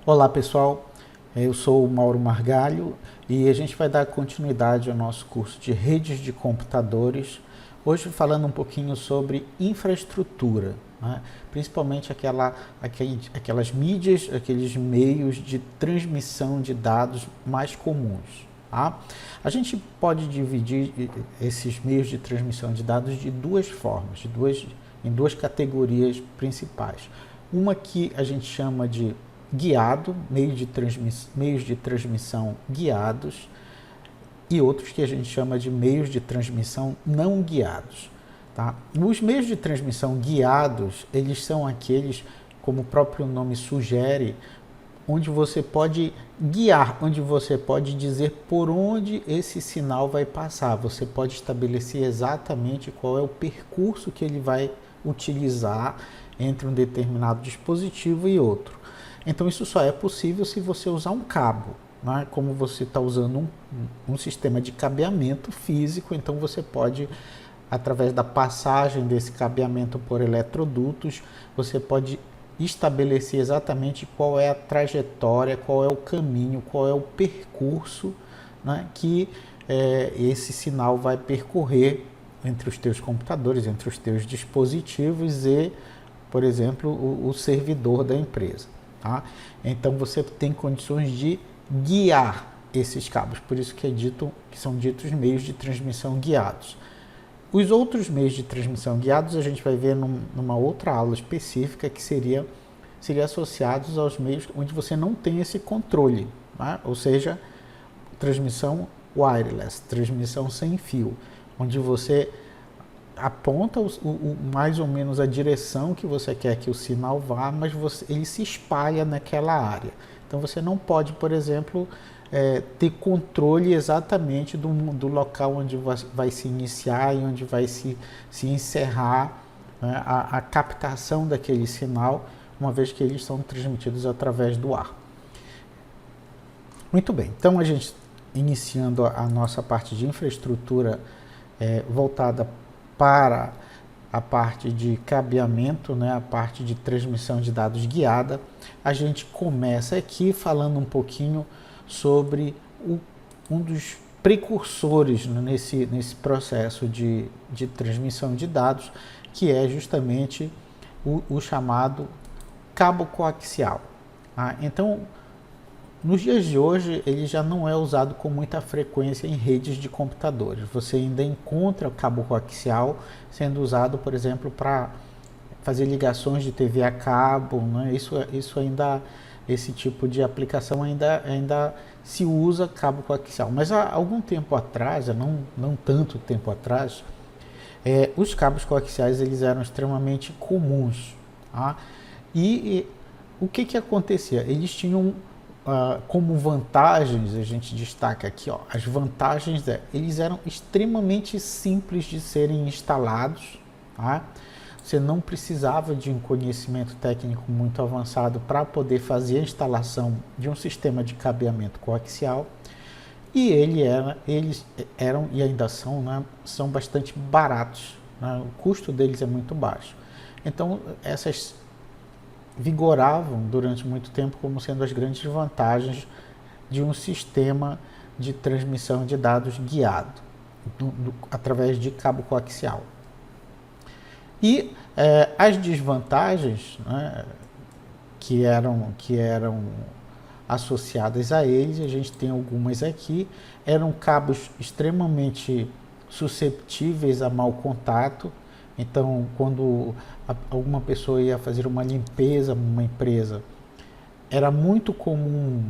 Olá pessoal, eu sou o Mauro Margalho e a gente vai dar continuidade ao nosso curso de redes de computadores, hoje falando um pouquinho sobre infraestrutura, né? Principalmente aquelas mídias, aqueles meios de transmissão de dados mais comuns. Tá? A gente pode dividir esses meios de transmissão de dados de duas formas, em duas categorias principais. Uma que a gente chama de guiado, meios de transmissão guiados, e outros que a gente chama de meios de transmissão não guiados. Tá? Os meios de transmissão guiados, eles são aqueles, como o próprio nome sugere, onde você pode guiar, onde você pode dizer por onde esse sinal vai passar. Você pode estabelecer exatamente qual é o percurso que ele vai utilizar entre um determinado dispositivo e outro. Então isso só é possível se você usar um cabo, né? Como você está usando um sistema de cabeamento físico, então você pode, através da passagem desse cabeamento por eletrodutos, você pode estabelecer exatamente qual é a trajetória, qual é o caminho, qual é o percurso, né, que esse sinal vai percorrer entre os teus computadores, entre os teus dispositivos e, por exemplo, o servidor da empresa. Tá? Então você tem condições de guiar esses cabos, por isso que são ditos meios de transmissão guiados. Os outros meios de transmissão guiados a gente vai ver numa outra aula específica, que seria associados aos meios onde você não tem esse controle, tá? Ou seja, transmissão wireless, transmissão sem fio, onde você aponta mais ou menos a direção que você quer que o sinal vá, mas ele se espalha naquela área. Então você não pode, por exemplo, ter controle exatamente do local onde vai se iniciar e onde vai se encerrar, né, a captação daquele sinal, uma vez que eles são transmitidos através do ar. Muito bem, então a gente iniciando a nossa parte de infraestrutura voltada para a parte de cabeamento, né, a parte de transmissão de dados guiada, a gente começa aqui falando um pouquinho sobre um dos precursores, né, nesse processo de transmissão de dados, que é justamente o chamado cabo coaxial. Tá? Então, nos dias de hoje, ele já não é usado com muita frequência em redes de computadores. Você ainda encontra o cabo coaxial sendo usado, por exemplo, para fazer ligações de TV a cabo, né? Isso ainda, esse tipo de aplicação ainda se usa cabo coaxial. Mas há algum tempo atrás, não tanto tempo atrás, os cabos coaxiais eles eram extremamente comuns. Tá? E o que acontecia? Eles tinham como vantagens, a gente destaca aqui, ó, as vantagens eles eram extremamente simples de serem instalados, tá? Você não precisava de um conhecimento técnico muito avançado para poder fazer a instalação de um sistema de cabeamento coaxial, e eles eram e ainda são, né, são bastante baratos, né? O custo deles é muito baixo. Então essas vigoravam durante muito tempo como sendo as grandes vantagens de um sistema de transmissão de dados guiado através de cabo coaxial. E as desvantagens, né, que eram associadas a eles, a gente tem algumas aqui, eram cabos extremamente susceptíveis a mau contato. Então, quando alguma pessoa ia fazer uma limpeza numa empresa, era muito comum,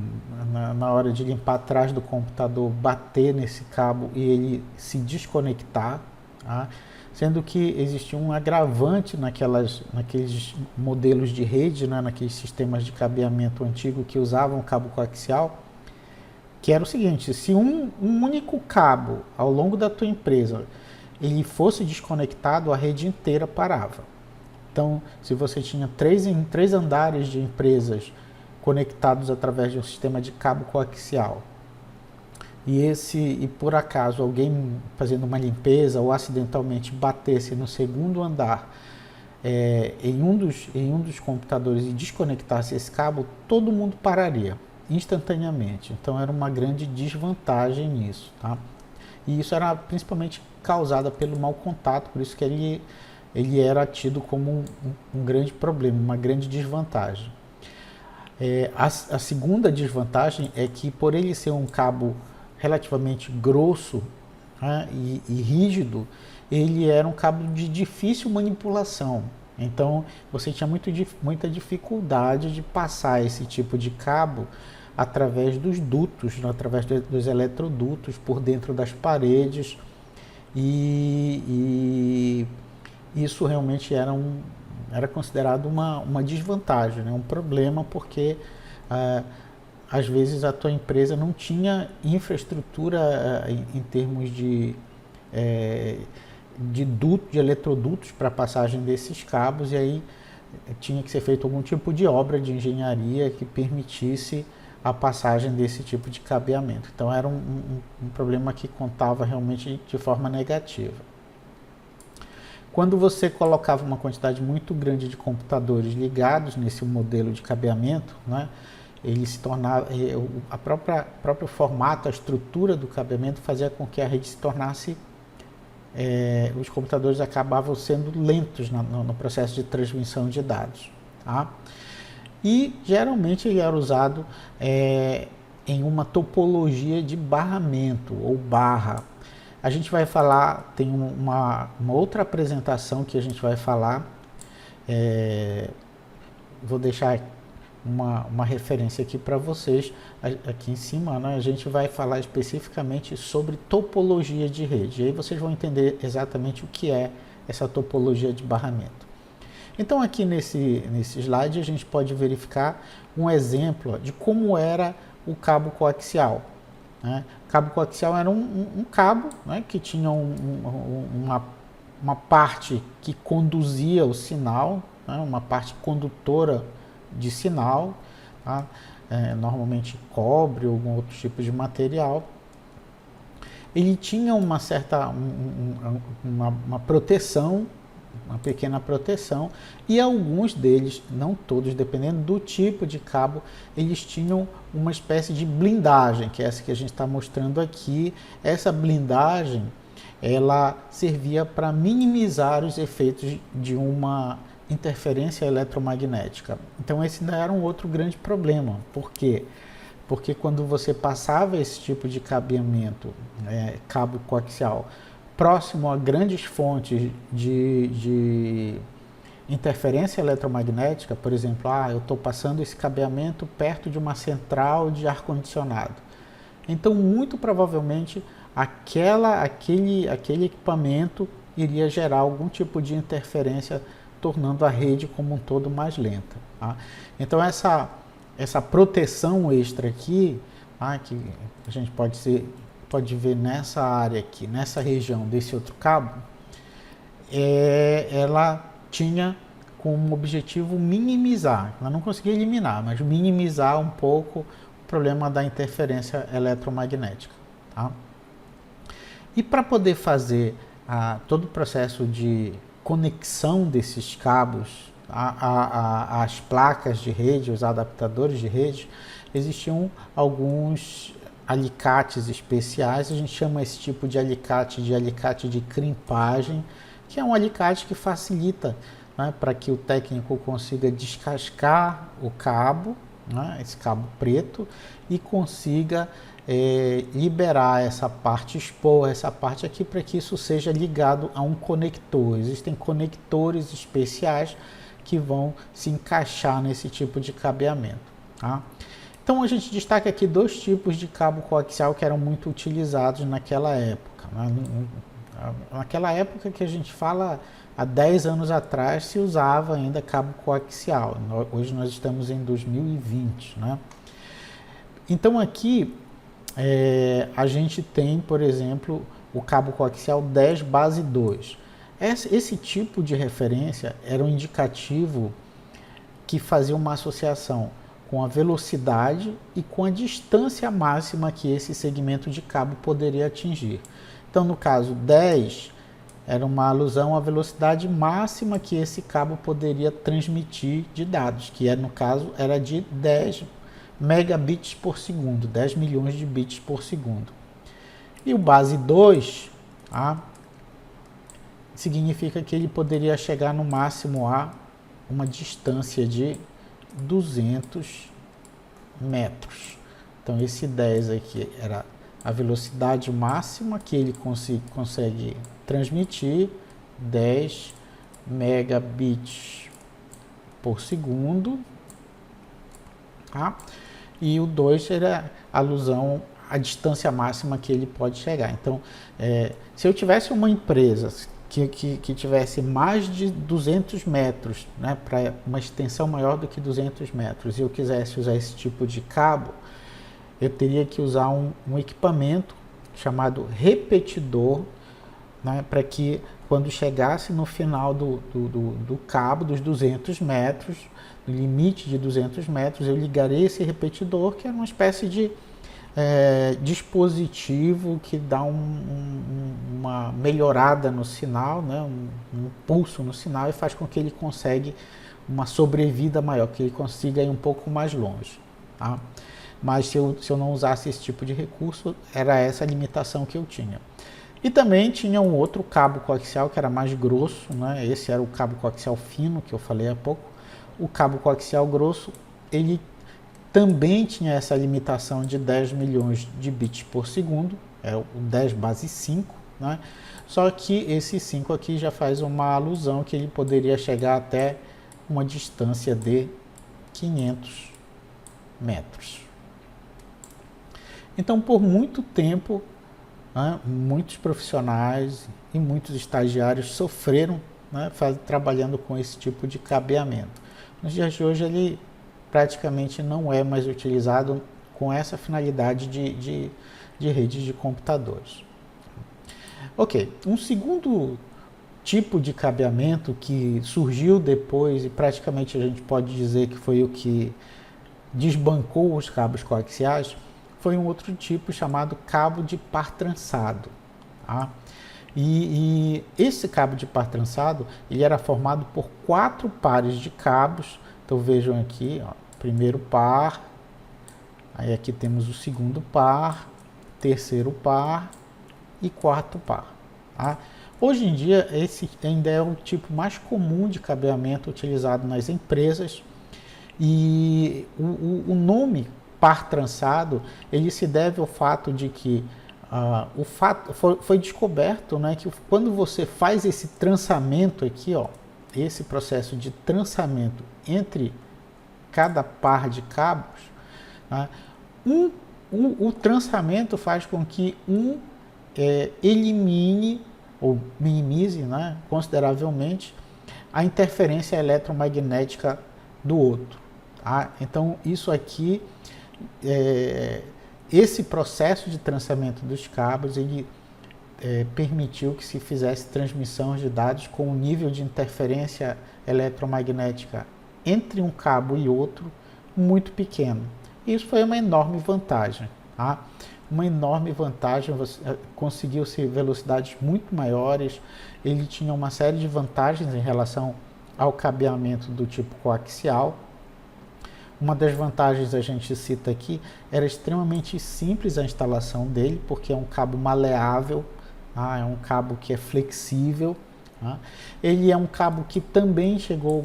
na hora de limpar atrás do computador, bater nesse cabo e ele se desconectar, tá? Sendo que existia um agravante naqueles modelos de rede, né, naqueles sistemas de cabeamento antigo que usavam cabo coaxial, que era o seguinte: se um único cabo ao longo da tua empresa ele fosse desconectado, a rede inteira parava. Então, se você tinha três andares de empresas conectados através de um sistema de cabo coaxial, e por acaso alguém fazendo uma limpeza ou acidentalmente batesse no segundo andar em um dos computadores e desconectasse esse cabo, todo mundo pararia instantaneamente. Então era uma grande desvantagem nisso, tá? E isso era principalmente causada pelo mau contato, por isso que ele era tido como um grande problema, uma grande desvantagem. A segunda desvantagem é que, por ele ser um cabo relativamente grosso, né, e rígido, ele era um cabo de difícil manipulação. Então você tinha muita dificuldade de passar esse tipo de cabo através dos dutos, através dos eletrodutos por dentro das paredes, e isso realmente era considerado uma desvantagem, né? Um problema, porque às vezes a tua empresa não tinha infraestrutura em termos de eletrodutos para passagem desses cabos, e aí tinha que ser feito algum tipo de obra de engenharia que permitisse a passagem desse tipo de cabeamento. Então era um problema que contava realmente de forma negativa. Quando você colocava uma quantidade muito grande de computadores ligados nesse modelo de cabeamento, né, ele se tornava, próprio formato, a estrutura do cabeamento fazia com que a rede se tornasse, os computadores acabavam sendo lentos no processo de transmissão de dados, tá? E geralmente ele era usado em uma topologia de barramento ou barra. A gente vai falar, tem uma outra apresentação que a gente vai falar, vou deixar uma referência aqui para vocês, aqui em cima, né? A gente vai falar especificamente sobre topologia de rede, e aí vocês vão entender exatamente o que é essa topologia de barramento. Então aqui nesse slide a gente pode verificar um exemplo de como era o cabo coaxial, né? O cabo coaxial era um cabo, né, que tinha uma parte que conduzia o sinal, né, uma parte condutora de sinal, tá? Normalmente cobre ou algum outro tipo de material. Ele tinha uma certa uma proteção, uma pequena proteção, e alguns deles, não todos, dependendo do tipo de cabo, eles tinham uma espécie de blindagem, que é essa que a gente está mostrando aqui. Essa blindagem, ela servia para minimizar os efeitos de uma interferência eletromagnética. Então esse ainda era um outro grande problema. Por quê? Porque quando você passava esse tipo de cabeamento, cabo coaxial, próximo a grandes fontes de interferência eletromagnética, por exemplo, eu estou passando esse cabeamento perto de uma central de ar-condicionado. Então, muito provavelmente, aquele equipamento iria gerar algum tipo de interferência, tornando a rede como um todo mais lenta, tá? Então, essa proteção extra aqui, que a gente pode ver nessa área aqui, nessa região desse outro cabo, ela tinha como objetivo minimizar, ela não conseguia eliminar, mas minimizar um pouco o problema da interferência eletromagnética, tá? E para poder fazer todo o processo de conexão desses cabos às placas de rede, os adaptadores de rede, existiam alguns alicates especiais. A gente chama esse tipo de alicate de crimpagem, que é um alicate que facilita, né, para que o técnico consiga descascar o cabo, né, esse cabo preto, e consiga liberar essa parte, expor essa parte aqui, para que isso seja ligado a um conector. Existem conectores especiais que vão se encaixar nesse tipo de cabeamento, tá? Então a gente destaca aqui dois tipos de cabo coaxial que eram muito utilizados naquela época, né? Naquela época que a gente fala, há 10 anos atrás se usava ainda cabo coaxial. Hoje nós estamos em 2020, né? Então aqui a gente tem, por exemplo, o cabo coaxial 10 base 2. Esse tipo de referência era um indicativo que fazia uma associação com a velocidade e com a distância máxima que esse segmento de cabo poderia atingir. Então, no caso 10, era uma alusão à velocidade máxima que esse cabo poderia transmitir de dados, que no caso era de 10 megabits por segundo, 10 milhões de bits por segundo. E o base 2, significa que ele poderia chegar no máximo a uma distância de 200 metros. Então esse 10 aqui era a velocidade máxima que ele consegue transmitir, 10 megabits por segundo, e o 2 era a alusão à distância máxima que ele pode chegar. Então, se eu tivesse uma empresa que tivesse mais de 200 metros, né, para uma extensão maior do que 200 metros, e eu quisesse usar esse tipo de cabo, eu teria que usar um equipamento chamado repetidor, né, para que quando chegasse no final do cabo, dos 200 metros, no limite de 200 metros, eu ligaria esse repetidor, que é uma espécie de dispositivo que dá uma melhorada no sinal, né, um pulso no sinal, e faz com que ele consiga uma sobrevida maior, que ele consiga ir um pouco mais longe. Tá? Mas se eu não usasse esse tipo de recurso, era essa a limitação que eu tinha. E também tinha um outro cabo coaxial que era mais grosso, né? Esse era o cabo coaxial fino que eu falei há pouco. O cabo coaxial grosso, ele também tinha essa limitação de 10 milhões de bits por segundo, é o 10 base 5, né? Só que esse 5 aqui já faz uma alusão que ele poderia chegar até uma distância de 500 metros. Então, por muito tempo, né, muitos profissionais e muitos estagiários sofreram, né, trabalhando com esse tipo de cabeamento. Nos dias de hoje, ele praticamente não é mais utilizado com essa finalidade de redes de computadores. Ok, um segundo tipo de cabeamento que surgiu depois, e praticamente a gente pode dizer que foi o que desbancou os cabos coaxiais, foi um outro tipo chamado cabo de par trançado. Tá? E esse cabo de par trançado, ele era formado por 4 pares de cabos. Então vejam aqui, primeiro par, aí aqui temos o segundo par, terceiro par e quarto par. Tá? Hoje em dia, esse ainda é o tipo mais comum de cabeamento utilizado nas empresas, e o nome par trançado, ele se deve ao fato de que foi descoberto, né, que quando você faz esse trançamento aqui, esse processo de trançamento entre cada par de cabos, né, o trançamento faz com que elimine ou minimize, né, consideravelmente a interferência eletromagnética do outro. Tá? Então, isso aqui, esse processo de trançamento dos cabos, ele permitiu que se fizesse transmissão de dados com um nível de interferência eletromagnética entre um cabo e outro muito pequeno. Isso foi uma enorme vantagem. Tá? Uma enorme vantagem, conseguiu-se velocidades muito maiores, ele tinha uma série de vantagens em relação ao cabeamento do tipo coaxial. Uma das vantagens a gente cita aqui, era extremamente simples a instalação dele, porque é um cabo maleável, tá? É um cabo que é flexível. Tá? Ele é um cabo que também chegou,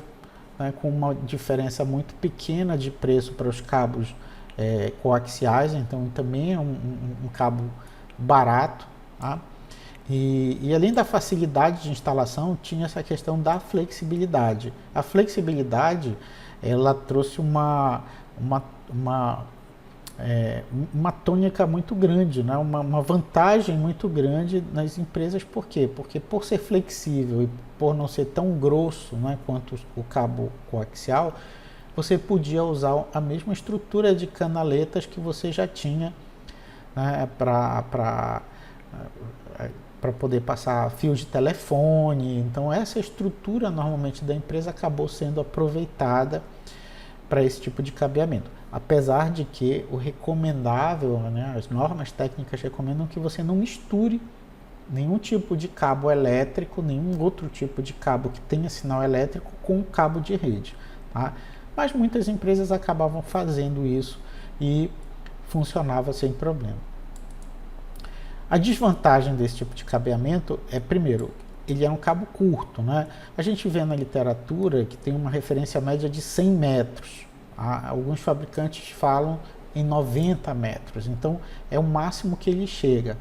né, com uma diferença muito pequena de preço para os cabos coaxiais, então também é um cabo barato. Tá? E além da facilidade de instalação, tinha essa questão da flexibilidade. A flexibilidade, ela trouxe uma tônica muito grande, né? uma vantagem muito grande nas empresas. Por quê? Porque por ser flexível e por não ser tão grosso, né, quanto o cabo coaxial, você podia usar a mesma estrutura de canaletas que você já tinha, né, para poder passar fios de telefone. Então essa estrutura normalmente da empresa acabou sendo aproveitada para esse tipo de cabeamento. Apesar de que o recomendável, né, as normas técnicas recomendam que você não misture nenhum tipo de cabo elétrico, nenhum outro tipo de cabo que tenha sinal elétrico com cabo de rede, tá? Mas muitas empresas acabavam fazendo isso e funcionava sem problema. A desvantagem desse tipo de cabeamento é, primeiro, ele é um cabo curto, né? A gente vê na literatura que tem uma referência média de 100 metros. Alguns fabricantes falam em 90 metros, então é o máximo que ele chega.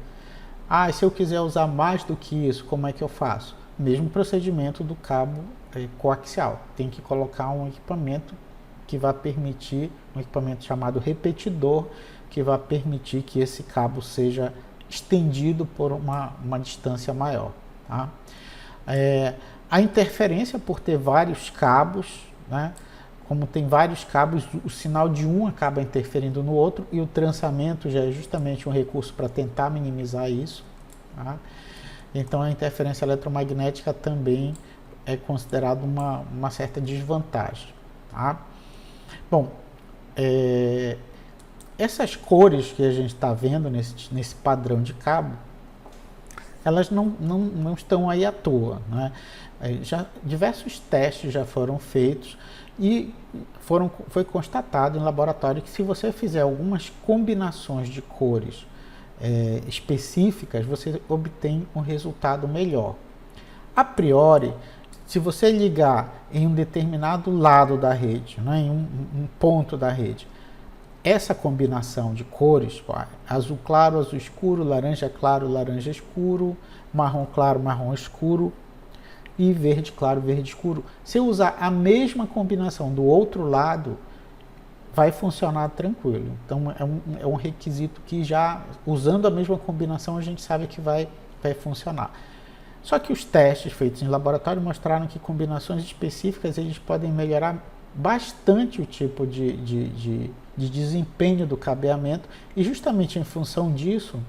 Se eu quiser usar mais do que isso, como é que eu faço? Mesmo procedimento do cabo coaxial. Tem que colocar um equipamento que vai permitir, um equipamento chamado repetidor, que vai permitir que esse cabo seja estendido por uma distância maior. Tá? A interferência por ter vários cabos, né? Como tem vários cabos, o sinal de um acaba interferindo no outro e o trançamento já é justamente um recurso para tentar minimizar isso. Tá? Então a interferência eletromagnética também é considerada uma certa desvantagem. Tá? Bom, essas cores que a gente está vendo nesse padrão de cabo, elas não estão aí à toa, né? Diversos testes já foram feitos e foi constatado em laboratório que se você fizer algumas combinações de cores específicas, você obtém um resultado melhor. A priori, se você ligar em um determinado lado da rede, né, em um ponto da rede, essa combinação de cores, azul claro, azul escuro, laranja claro, laranja escuro, marrom claro, marrom escuro e verde claro, verde escuro. Se eu usar a mesma combinação do outro lado, vai funcionar tranquilo. Então é um requisito que já, usando a mesma combinação, a gente sabe que vai funcionar. Só que os testes feitos em laboratório mostraram que combinações específicas eles podem melhorar bastante o tipo de desempenho do cabeamento e justamente em função disso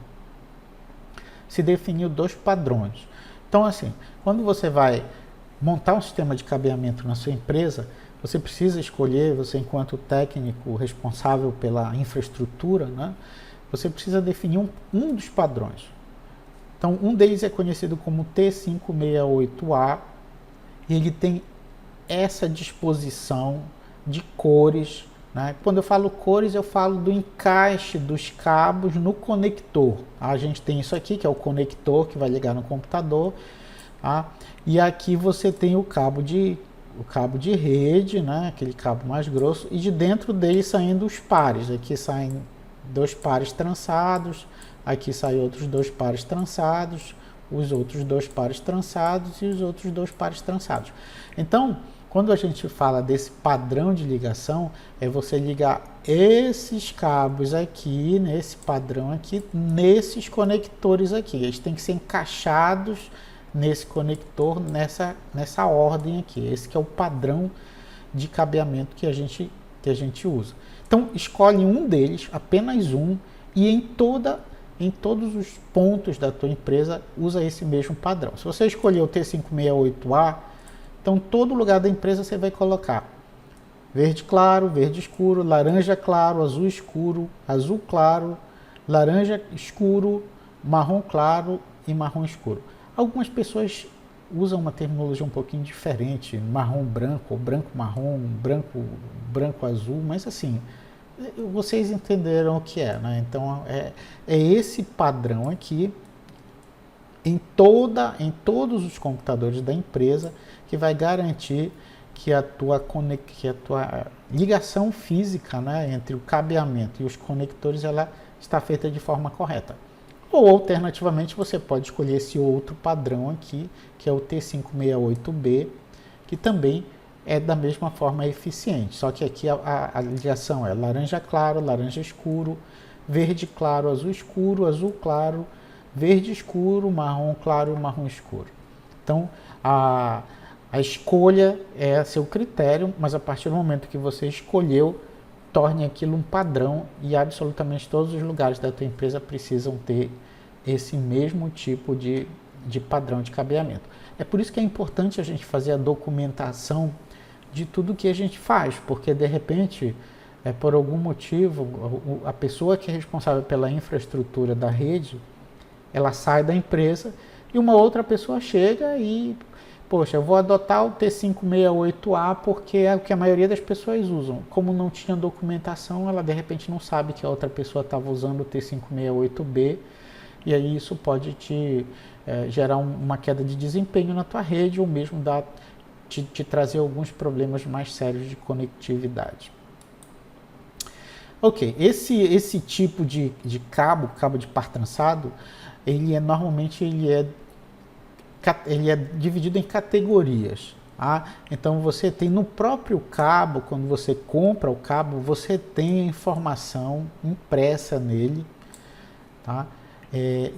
se definiu 2 padrões. Então assim, quando você vai montar um sistema de cabeamento na sua empresa, você precisa escolher, você enquanto técnico responsável pela infraestrutura, né, você precisa definir um dos padrões. Então um deles é conhecido como T568A e ele tem essa disposição de cores, né? Quando eu falo cores, eu falo do encaixe dos cabos no conector. A gente tem isso aqui, que é o conector que vai ligar no computador. E aqui você tem o cabo de rede, né? Aquele cabo mais grosso, e de dentro dele saindo os pares. Aqui saem 2 pares trançados, aqui saem outros 2 pares trançados, os outros 2 pares trançados e os outros 2 pares trançados. Então, quando a gente fala desse padrão de ligação, é você ligar esses cabos aqui, nesse padrão aqui, nesses conectores aqui. Eles têm que ser encaixados nesse conector, nessa ordem aqui. Esse que é o padrão de cabeamento que a gente usa. Então, escolhe um deles, apenas um, e em todos os pontos da tua empresa, usa esse mesmo padrão. Se você escolher o T568A, então, todo lugar da empresa você vai colocar verde claro, verde escuro, laranja claro, azul claro, laranja escuro, marrom claro e marrom escuro. Algumas pessoas usam uma terminologia um pouquinho diferente, marrom branco, ou branco marrom, branco azul, mas assim, vocês entenderam o que é, né? Então, é esse padrão aqui em todos os computadores da empresa que vai garantir que a tua ligação física, né, entre o cabeamento e os conectores ela está feita de forma correta. Ou alternativamente você pode escolher esse outro padrão aqui, que é o T568B, que também é da mesma forma eficiente, só que aqui a ligação é laranja claro, laranja escuro, verde claro, azul claro, verde escuro, marrom claro e marrom escuro. Então, a escolha é a seu critério, mas a partir do momento que você escolheu, torne aquilo um padrão e absolutamente todos os lugares da tua empresa precisam ter esse mesmo tipo de padrão de cabeamento. É por isso que é importante a gente fazer a documentação de tudo que a gente faz, porque de repente, por algum motivo, a pessoa que é responsável pela infraestrutura da rede, ela sai da empresa e uma outra pessoa chega e, poxa, eu vou adotar o T568A porque é o que a maioria das pessoas usam. Como não tinha documentação, ela de repente não sabe que a outra pessoa estava usando o T568B, e aí isso pode te gerar uma queda de desempenho na tua rede ou mesmo te trazer alguns problemas mais sérios de conectividade. Ok, esse tipo de cabo de par trançado, normalmente ele é dividido em categorias. Tá? Então você tem no próprio cabo, quando você compra o cabo, você tem a informação impressa nele, tá?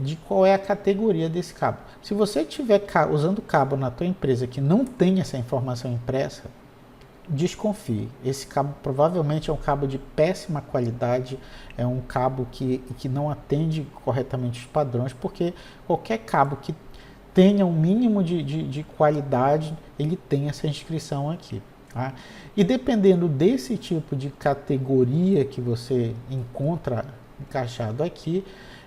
De qual é a categoria desse cabo. Se você estiver usando cabo na tua empresa que não tem essa informação impressa, desconfie. Esse cabo provavelmente é um cabo de péssima qualidade, é um cabo que não atende corretamente os padrões, porque qualquer cabo que tenha um mínimo de qualidade, ele tem essa inscrição aqui. Tá? E dependendo desse tipo de categoria que você encontra encaixado aqui,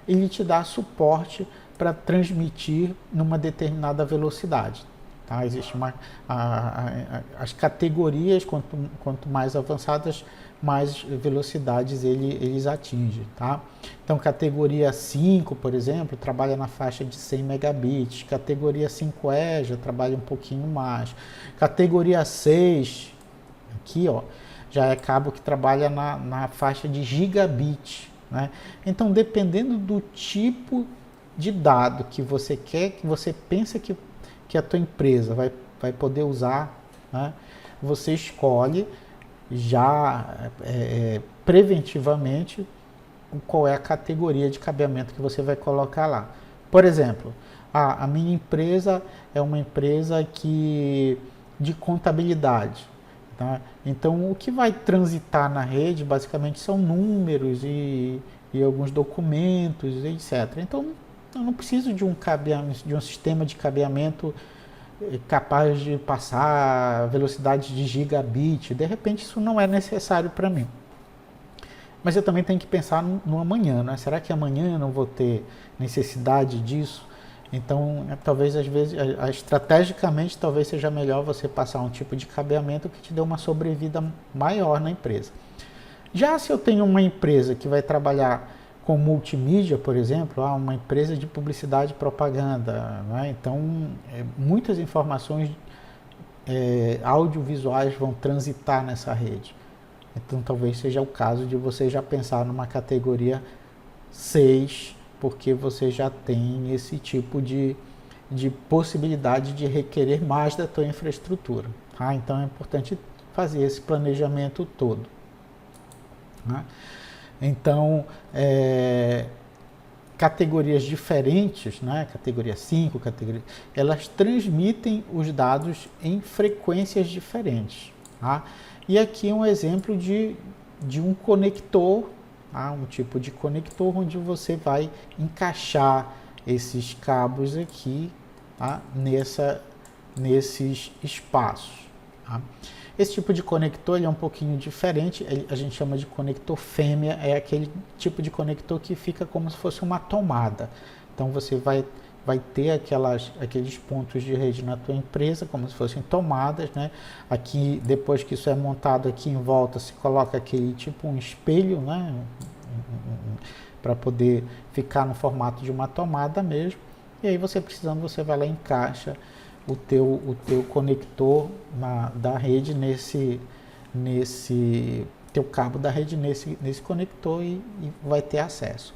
ele te dá suporte para transmitir numa determinada velocidade. Tá? Existem as categorias, quanto mais avançadas, mais velocidades eles atingem. Tá? Então, categoria 5, por exemplo, trabalha na faixa de 100 megabits. Categoria 5E já trabalha um pouquinho mais. Categoria 6, aqui, ó, já é cabo que trabalha na faixa de gigabit. Né? Então, dependendo do tipo de dado que você quer, que você pensa que a tua empresa vai poder usar, né? Você escolhe já preventivamente qual é a categoria de cabeamento que você vai colocar lá. Por exemplo, a minha empresa é uma empresa de contabilidade. Tá? Então, o que vai transitar na rede basicamente são números e alguns documentos, etc. Então, eu não preciso de um sistema de cabeamento capaz de passar velocidade de gigabit. De repente, isso não é necessário para mim. Mas eu também tenho que pensar no amanhã, né? Será que amanhã eu não vou ter necessidade disso? Então, talvez às vezes, estrategicamente, talvez seja melhor você passar um tipo de cabeamento que te dê uma sobrevida maior na empresa. Já se eu tenho uma empresa que vai trabalhar com multimídia, por exemplo, uma empresa de publicidade e propaganda, né? Então, muitas informações audiovisuais vão transitar nessa rede. Então, talvez seja o caso de você já pensar numa categoria 6, porque você já tem esse tipo de possibilidade de requerer mais da tua infraestrutura. Tá? Então, é importante fazer esse planejamento todo. Né? Então, categorias diferentes, né? Categoria 5, elas transmitem os dados em frequências diferentes. Tá? E aqui é um exemplo de um conector, tá? Um tipo de conector onde você vai encaixar esses cabos aqui, tá? Nesses espaços. Tá? Esse tipo de conector ele é um pouquinho diferente, a gente chama de conector fêmea, é aquele tipo de conector que fica como se fosse uma tomada. Então você vai ter aqueles pontos de rede na tua empresa, como se fossem tomadas, né? Aqui, depois que isso é montado aqui em volta, se coloca aquele tipo um espelho, né? Para poder ficar no formato de uma tomada mesmo. E aí você precisando, você vai lá e encaixa o teu conector da rede nesse teu cabo da rede nesse conector e vai ter acesso.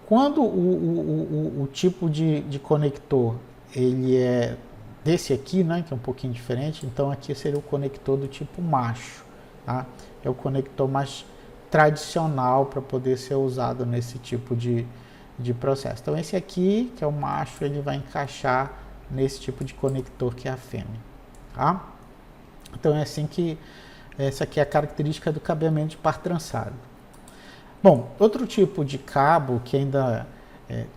Quando o tipo de conector ele é desse aqui, né, que é um pouquinho diferente, então aqui seria o conector do tipo macho, tá? É o conector mais tradicional para poder ser usado nesse tipo de processo. Então esse aqui, que é o macho, ele vai encaixar nesse tipo de conector que é a fêmea. Tá? Então é assim que essa aqui é a característica do cabeamento de par trançado. Bom, outro tipo de cabo que ainda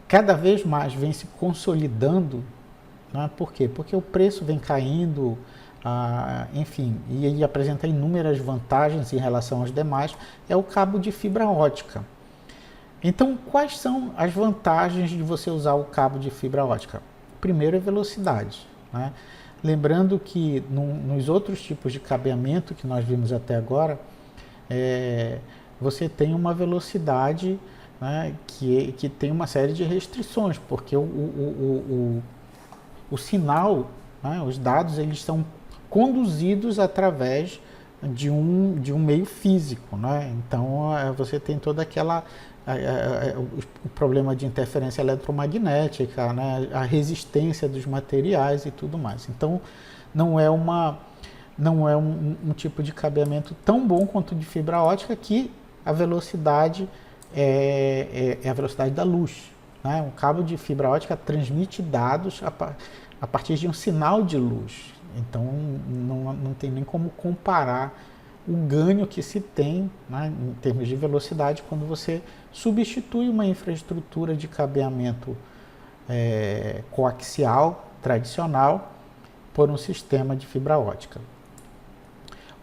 cada vez mais vem se consolidando, né? Por quê? Porque o preço vem caindo, enfim, e ele apresenta inúmeras vantagens em relação aos demais, é o cabo de fibra ótica. Então, quais são as vantagens de você usar o cabo de fibra ótica? Primeiro é velocidade, né? Lembrando que nos outros tipos de cabeamento que nós vimos até agora, você tem uma velocidade, né, que tem uma série de restrições, porque o sinal, né, os dados, eles são conduzidos através de um meio físico, né? Então você tem toda aquela o problema de interferência eletromagnética, né? A resistência dos materiais e tudo mais. Então não é um tipo de cabeamento tão bom quanto o de fibra ótica, que a velocidade é a velocidade da luz, né? Um cabo de fibra ótica transmite dados a partir de um sinal de luz. Então não tem nem como comparar o ganho que se tem, né, em termos de velocidade quando você substitui uma infraestrutura de cabeamento coaxial tradicional por um sistema de fibra ótica.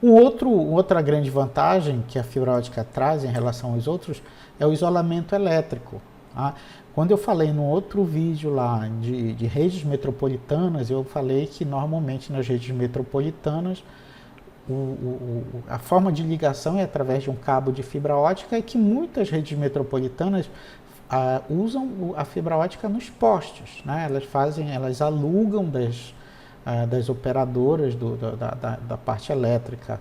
Outra grande vantagem que a fibra ótica traz em relação aos outros é o isolamento elétrico. Tá? Quando eu falei no outro vídeo lá de redes metropolitanas, eu falei que normalmente nas redes metropolitanas a forma de ligação é através de um cabo de fibra ótica, e que muitas redes metropolitanas usam a fibra ótica nos postes, né? Elas alugam das operadoras da parte elétrica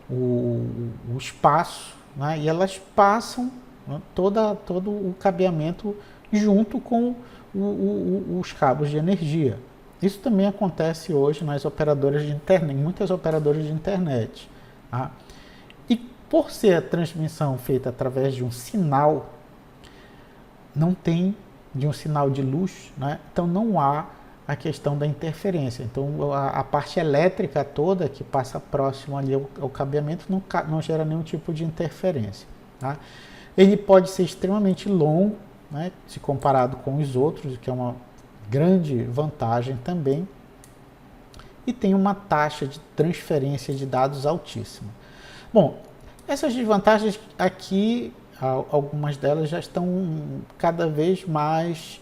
o espaço, né? E elas passam, né, todo o cabeamento junto com os cabos de energia. Isso também acontece hoje nas operadoras de internet, em muitas operadoras de internet. Tá? E por ser a transmissão feita através de um sinal, não tem de um sinal de luz, né? Então não há a questão da interferência. Então a parte elétrica toda que passa próximo ali ao cabeamento não gera nenhum tipo de interferência. Tá? Ele pode ser extremamente longo, né, se comparado com os outros, o que é uma grande vantagem também, e tem uma taxa de transferência de dados altíssima. Bom, essas desvantagens aqui, algumas delas já estão cada vez mais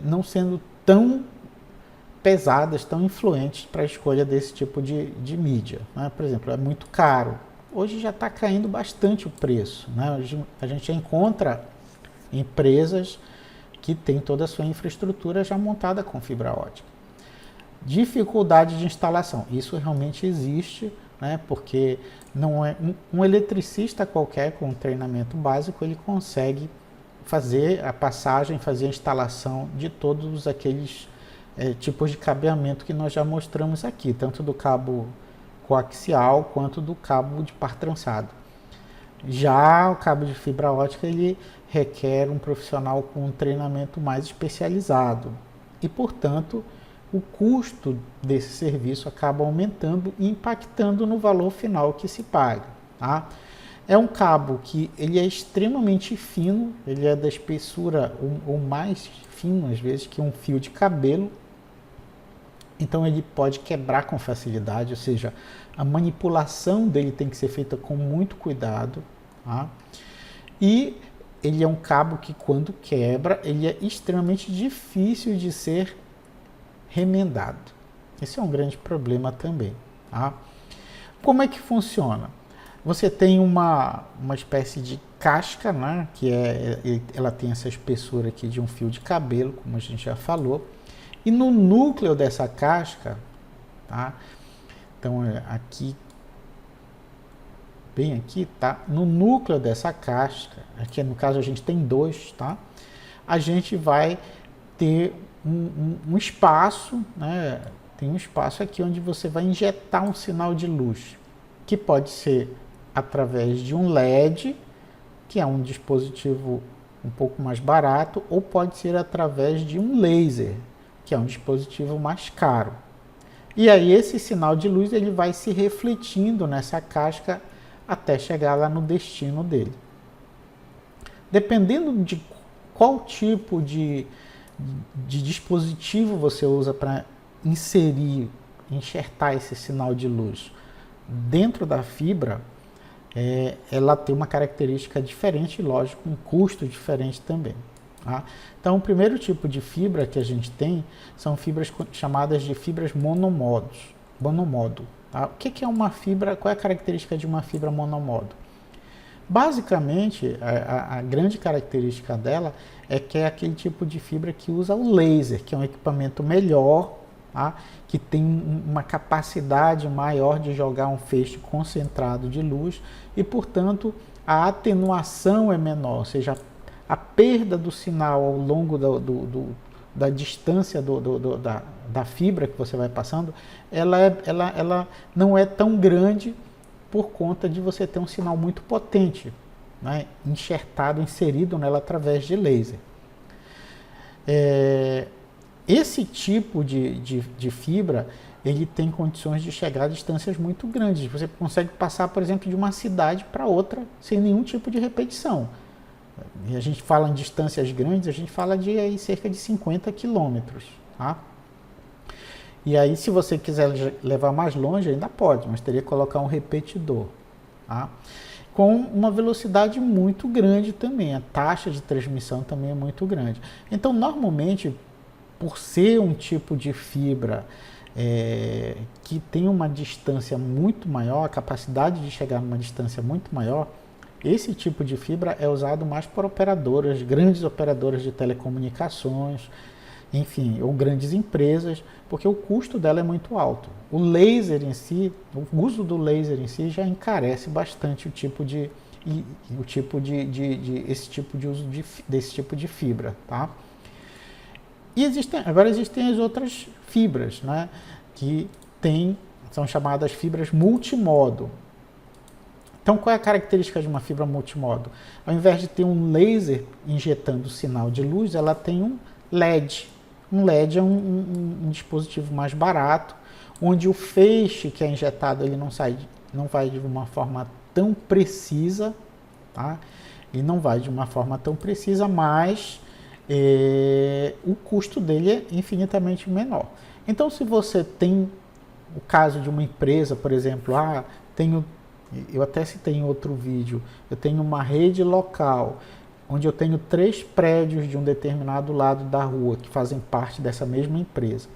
não sendo tão pesadas, tão influentes para a escolha desse tipo de mídia, né? Por exemplo, é muito caro. Hoje já está caindo bastante o preço, né? Hoje a gente já encontra empresas que têm toda a sua infraestrutura já montada com fibra ótica. Dificuldade de instalação, isso realmente existe, né? Porque não é um eletricista qualquer com treinamento básico, ele consegue fazer a passagem, fazer a instalação de todos aqueles tipos de cabeamento que nós já mostramos aqui, tanto do cabo coaxial quanto do cabo de par trançado. Já o cabo de fibra ótica, ele requer um profissional com um treinamento mais especializado e, portanto, o custo desse serviço acaba aumentando e impactando no valor final que se paga. Tá? É um cabo que ele é extremamente fino, ele é da espessura ou mais fino, às vezes, que um fio de cabelo. Então ele pode quebrar com facilidade, ou seja, a manipulação dele tem que ser feita com muito cuidado. Tá? E ele é um cabo que, quando quebra, ele é extremamente difícil de ser remendado. Esse é um grande problema também. Tá? Como é que funciona? Você tem uma espécie de casca, né, ela tem essa espessura aqui de um fio de cabelo, como a gente já falou, e no núcleo dessa casca, tá? Então aqui, bem aqui, tá? No núcleo dessa casca, aqui no caso a gente tem dois, tá? A gente vai ter um espaço, né? Tem um espaço aqui onde você vai injetar um sinal de luz, que pode ser através de um LED, que é um dispositivo um pouco mais barato, ou pode ser através de um laser, que é um dispositivo mais caro. E aí esse sinal de luz ele vai se refletindo nessa casca até chegar lá no destino dele. Dependendo de qual tipo de dispositivo você usa para enxertar esse sinal de luz dentro da fibra, ela tem uma característica diferente, lógico, um custo diferente também. Tá? Então, o primeiro tipo de fibra que a gente tem são fibras chamadas de fibras monomodo. Tá? O que é uma fibra? Qual é a característica de uma fibra monomodo? Basicamente, a grande característica dela é que é aquele tipo de fibra que usa o laser, que é um equipamento melhor, tá? Que tem uma capacidade maior de jogar um feixe concentrado de luz e, portanto, a atenuação é menor, ou seja, a perda do sinal ao longo da distância da fibra que você vai passando, ela não é tão grande por conta de você ter um sinal muito potente, né, inserido nela através de laser. Esse tipo de fibra, ele tem condições de chegar a distâncias muito grandes. Você consegue passar, por exemplo, de uma cidade para outra sem nenhum tipo de repetição. E a gente fala em distâncias grandes, a gente fala de aí, cerca de 50 quilômetros. Tá? E aí, se você quiser levar mais longe, ainda pode, mas teria que colocar um repetidor. Tá? Com uma velocidade muito grande também, a taxa de transmissão também é muito grande. Então, normalmente, por ser um tipo de fibra que tem uma distância muito maior, a capacidade de chegar numa distância muito maior, esse tipo de fibra é usado mais por operadoras, grandes operadoras de telecomunicações, enfim, ou grandes empresas, porque o custo dela é muito alto. O laser em si, o uso do laser em si já encarece bastante esse tipo de uso desse tipo de fibra, tá? E agora existem as outras fibras, né, que são chamadas fibras multimodo. Então, qual é a característica de uma fibra multimodo? Ao invés de ter um laser injetando sinal de luz, ela tem um LED. Um LED é um dispositivo mais barato, onde o feixe que é injetado ele não vai de uma forma tão precisa, tá? Ele não vai de uma forma tão precisa, mas o custo dele é infinitamente menor. Então, se você tem o caso de uma empresa, por exemplo, eu até citei em outro vídeo, eu tenho uma rede local, onde eu tenho 3 prédios de um determinado lado da rua, que fazem parte dessa mesma empresa,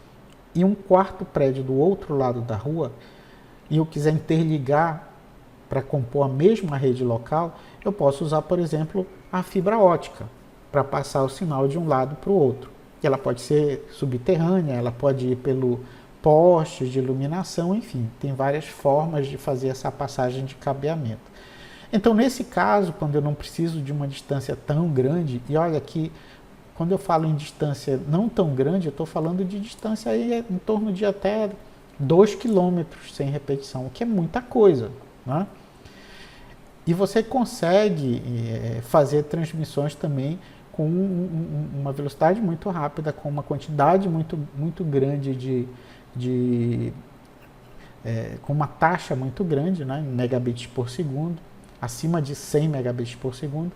e um 4º prédio do outro lado da rua, e eu quiser interligar para compor a mesma rede local, eu posso usar, por exemplo, a fibra ótica, para passar o sinal de um lado para o outro. E ela pode ser subterrânea, ela pode ir pelo postes de iluminação, enfim, tem várias formas de fazer essa passagem de cabeamento. Então, nesse caso, quando eu não preciso de uma distância tão grande, e olha que quando eu falo em distância não tão grande, eu estou falando de distância aí em torno de até 2 quilômetros sem repetição, o que é muita coisa, né? E você consegue fazer transmissões também com uma velocidade muito rápida, com uma quantidade muito grande com uma taxa muito grande, né, em megabits por segundo, acima de 100 megabits por segundo,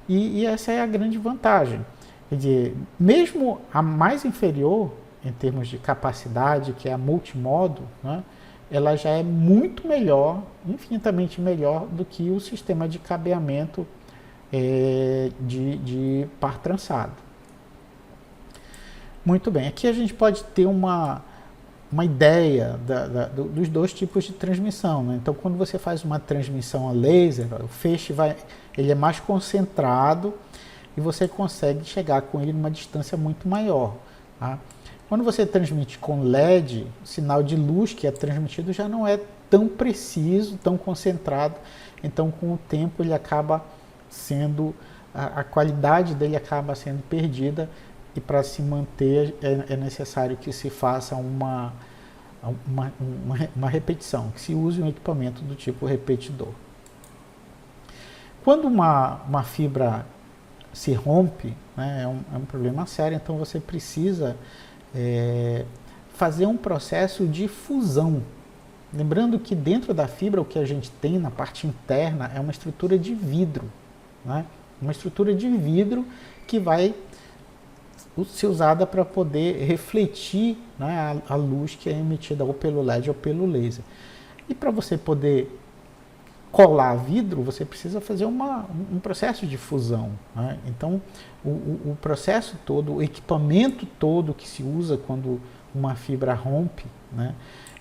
e essa é a grande vantagem. Quer dizer, mesmo a mais inferior, em termos de capacidade, que é a multimodo, né, ela já é muito melhor, infinitamente melhor do que o sistema de cabeamento de par trançado. Muito bem, aqui a gente pode ter uma ideia dos 2 tipos de transmissão, né? Então, quando você faz uma transmissão a laser, o feixe ele é mais concentrado e você consegue chegar com ele numa distância muito maior. Tá? Quando você transmite com LED, o sinal de luz que é transmitido já não é tão preciso, tão concentrado, então com o tempo ele acaba sendo, a qualidade dele acaba sendo perdida, e para se manter é necessário que se faça uma repetição, que se use um equipamento do tipo repetidor. Quando uma fibra se rompe, né, é um problema sério, então você precisa fazer um processo de fusão. Lembrando que dentro da fibra o que a gente tem na parte interna é uma estrutura de vidro, né? Uma estrutura de vidro que vai ser usada para poder refletir, né, a luz que é emitida ou pelo LED ou pelo laser. E para você poder colar vidro, você precisa fazer um processo de fusão, né? Então, o processo todo, o equipamento todo que se usa quando uma fibra rompe, né,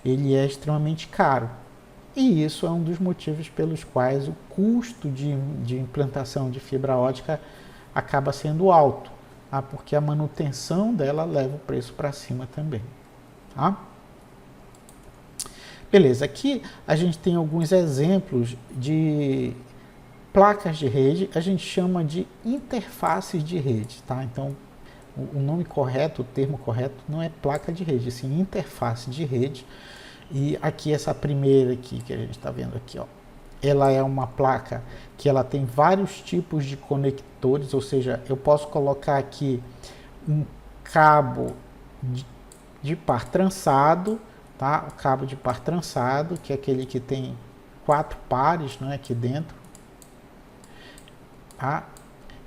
ele é extremamente caro. E isso é um dos motivos pelos quais o custo de implantação de fibra ótica acaba sendo alto, tá? Porque a manutenção dela leva o preço para cima também. Tá? Beleza, aqui a gente tem alguns exemplos de placas de rede, a gente chama de interfaces de rede, tá? Então, o nome correto, o termo correto não é placa de rede, sim interface de rede. E aqui essa primeira aqui que a gente está vendo aqui, ó, ela é uma placa que ela tem vários tipos de conectores, ou seja, eu posso colocar aqui um cabo de par trançado, tá? O cabo de par trançado, que é aquele que tem 4 pares, né, aqui dentro, tá?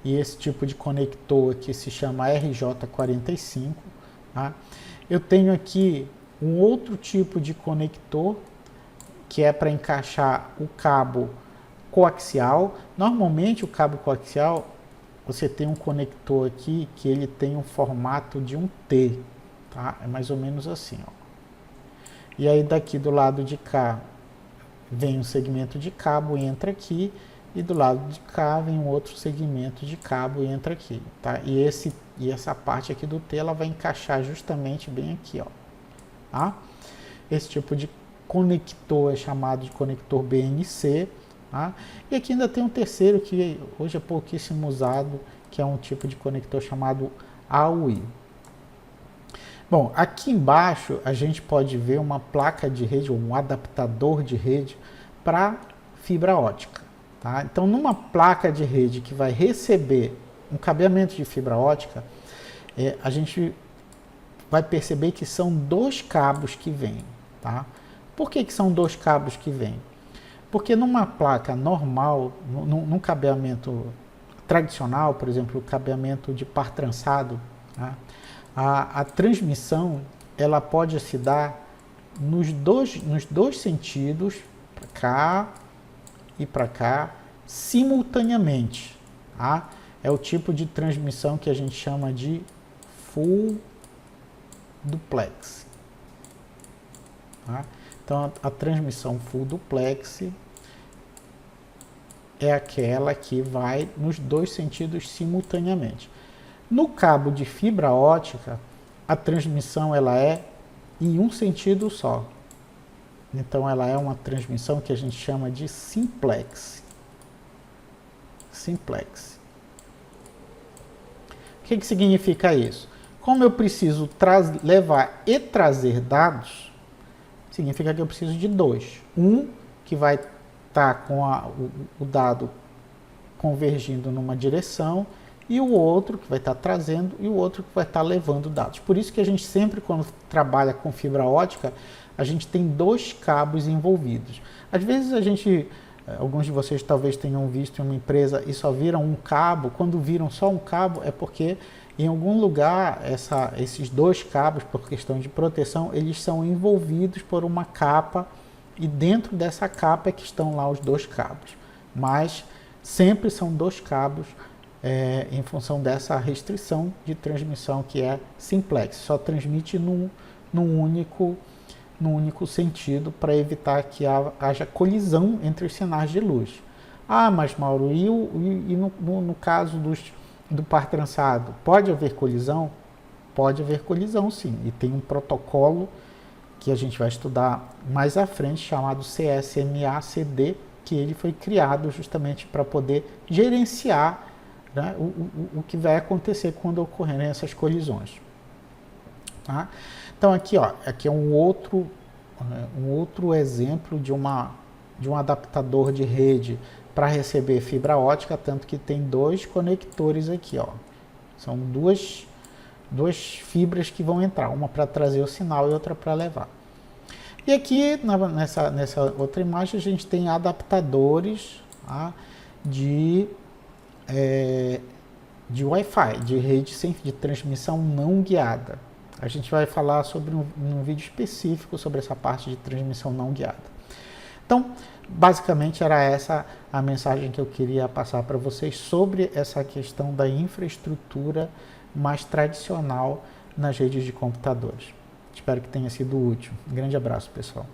E esse tipo de conector aqui se chama RJ45, tá? Eu tenho aqui um outro tipo de conector que é para encaixar o cabo coaxial. Normalmente o cabo coaxial, você tem um conector aqui que ele tem um formato de um T, tá? É mais ou menos assim, ó. E aí daqui do lado de cá vem um segmento de cabo e entra aqui, e do lado de cá vem um outro segmento de cabo e entra aqui, tá? E essa parte aqui do T, ela vai encaixar justamente bem aqui, ó. Tá? Esse tipo de conector é chamado de conector BNC, tá? E aqui ainda tem um terceiro que hoje é pouquíssimo usado, que é um tipo de conector chamado AUI. Bom, aqui embaixo a gente pode ver uma placa de rede, ou um adaptador de rede para fibra ótica. Tá? Então, numa placa de rede que vai receber um cabeamento de fibra ótica, a gente vai perceber que são 2 cabos que vêm. Tá? Por que são 2 cabos que vêm? Porque numa placa normal, num cabeamento tradicional, por exemplo, o cabeamento de par trançado, tá? A transmissão ela pode se dar nos dois sentidos, para cá e para cá, simultaneamente. Tá? É o tipo de transmissão que a gente chama de full duplex. Tá? Então, a transmissão full duplex é aquela que vai nos 2 sentidos simultaneamente. No cabo de fibra ótica, a transmissão ela é em um sentido só. Então, ela é uma transmissão que a gente chama de simplex. Simplex. O que significa isso? Como eu preciso levar e trazer dados, significa que eu preciso de 2. Um que vai estar com o dado convergindo numa direção, e o outro que vai estar trazendo, e o outro que vai estar levando dados. Por isso que a gente sempre, quando trabalha com fibra ótica, a gente tem 2 cabos envolvidos. Às vezes alguns de vocês talvez tenham visto em uma empresa e só viram um cabo. Quando viram só um cabo, é porque em algum lugar esses 2 cabos, por questão de proteção, eles são envolvidos por uma capa, e dentro dessa capa é que estão lá os 2 cabos. Mas sempre são 2 cabos, em função dessa restrição de transmissão que é simplex, só transmite num único sentido, para evitar que haja colisão entre os sinais de luz. Ah, mas Mauro, e no caso do par trançado, pode haver colisão? Pode haver colisão, sim, e tem um protocolo que a gente vai estudar mais à frente, chamado CSMA-CD, que ele foi criado justamente para poder gerenciar, né, o que vai acontecer quando ocorrerem essas colisões. Tá? Então aqui, ó, aqui é um outro exemplo de um adaptador de rede para receber fibra ótica, tanto que tem 2 conectores aqui, ó. São duas fibras que vão entrar, uma para trazer o sinal e outra para levar. E aqui nessa outra imagem a gente tem adaptadores, tá, de Wi-Fi, de rede de transmissão não guiada. A gente vai falar sobre um vídeo específico sobre essa parte de transmissão não guiada. Então, basicamente era essa a mensagem que eu queria passar para vocês sobre essa questão da infraestrutura mais tradicional nas redes de computadores. Espero que tenha sido útil. Um grande abraço, pessoal.